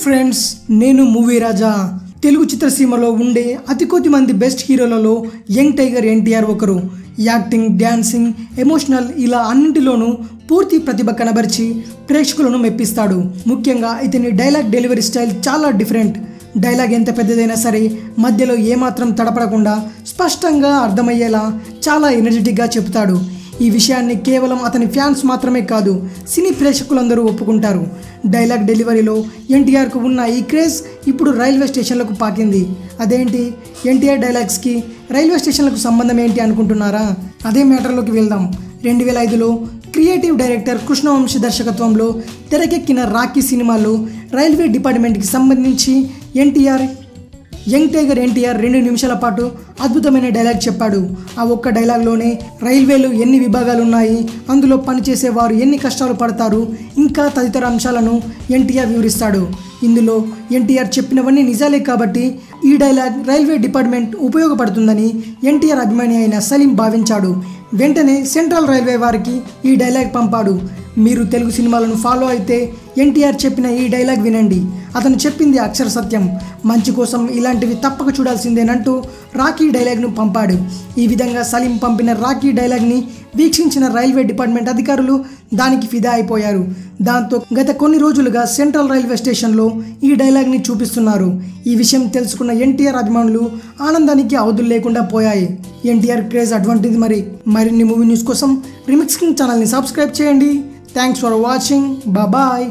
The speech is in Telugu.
ఫ్రెండ్స్, నేను మూవీ రాజా. తెలుగు చిత్రసీమలో ఉండే అతి కొద్ది మంది బెస్ట్ హీరోలలో యంగ్ టైగర్ ఎన్టీఆర్ ఒకరు. యాక్టింగ్, డ్యాన్సింగ్, ఎమోషనల్ ఇలా అన్నింటిలోనూ పూర్తి ప్రతిభ కనబరిచి ప్రేక్షకులను మెప్పిస్తాడు. ముఖ్యంగా ఇతని డైలాగ్ డెలివరీ స్టైల్ చాలా డిఫరెంట్. డైలాగ్ ఎంత పెద్దదైనా సరే మధ్యలో ఏమాత్రం తడపడకుండా స్పష్టంగా అర్థమయ్యేలా చాలా ఎనర్జెటిక్గా చెప్తాడు. ఈ విషయాన్ని కేవలం అతని ఫ్యాన్స్ మాత్రమే కాదు, సినీ ప్రేక్షకులందరూ ఒప్పుకుంటారు. డైలాగ్ డెలివరీలో ఎన్టీఆర్కు ఉన్న ఈ క్రేజ్ ఇప్పుడు రైల్వే స్టేషన్లకు పాకింది. అదేంటి, ఎన్టీఆర్ డైలాగ్స్కి రైల్వే స్టేషన్లకు సంబంధం ఏంటి అనుకుంటున్నారా? అదే మ్యాటర్లోకి వెళ్దాం. 2005లో క్రియేటివ్ డైరెక్టర్ కృష్ణవంశీ దర్శకత్వంలో తెరకెక్కిన రాఖీ సినిమాలో రైల్వే డిపార్ట్మెంట్కి సంబంధించి యంగ్ టైగర్ ఎన్టీఆర్ 2 నిమిషాల పాటు అద్భుతమైన డైలాగ్ చెప్పాడు. ఆ ఒక్క డైలాగ్లోనే రైల్వేలు ఎన్ని విభాగాలు ఉన్నాయి, అందులో పనిచేసే వారు ఎన్ని కష్టాలు పడతారు, ఇంకా తదితర అంశాలను ఎన్టీఆర్ వివరిస్తాడు. ఇందులో ఎన్టీఆర్ చెప్పినవన్నీ నిజాలే కాబట్టి ఈ డైలాగ్ రైల్వే డిపార్ట్మెంట్ ఉపయోగపడుతుందని ఎన్టీఆర్ అభిమాని అయిన సలీం భావించాడు. వెంటనే సెంట్రల్ రైల్వే వారికి ఈ డైలాగ్ పంపాడు. మీరు తెలుగు సినిమాలను ఫాలో అయితే ఎన్టీఆర్ చెప్పిన ఈ డైలాగ్ వినండి, అతను చెప్పింది అక్షర సత్యం, మంచి కోసం ఇలాంటివి తప్పక చూడాల్సిందేనంటూ రాఖీ డైలాగ్ను పంపాడు. ఈ విధంగా సలీం పంపిన రాఖీ డైలాగ్ని వీక్షించిన రైల్వే డిపార్ట్మెంట్ అధికారులు దానికి ఫిదా అయిపోయారు. దాంతో గత కొన్ని రోజులుగా సెంట్రల్ రైల్వే స్టేషన్లో ఈ డైలాగ్ని చూపిస్తున్నారు. ఈ విషయం తెలుసుకున్న ఎన్టీఆర్ అభిమానులు ఆనందానికి అవధులు లేకుండా పోయాయి. ఎన్టీఆర్ క్రేజ్ అటువంటిది. మరిన్ని మూవీ న్యూస్ కోసం రిమిక్స్ కింగ్ ఛానల్ని సబ్స్క్రైబ్ చేయండి. Thanks for watching. బాయ్.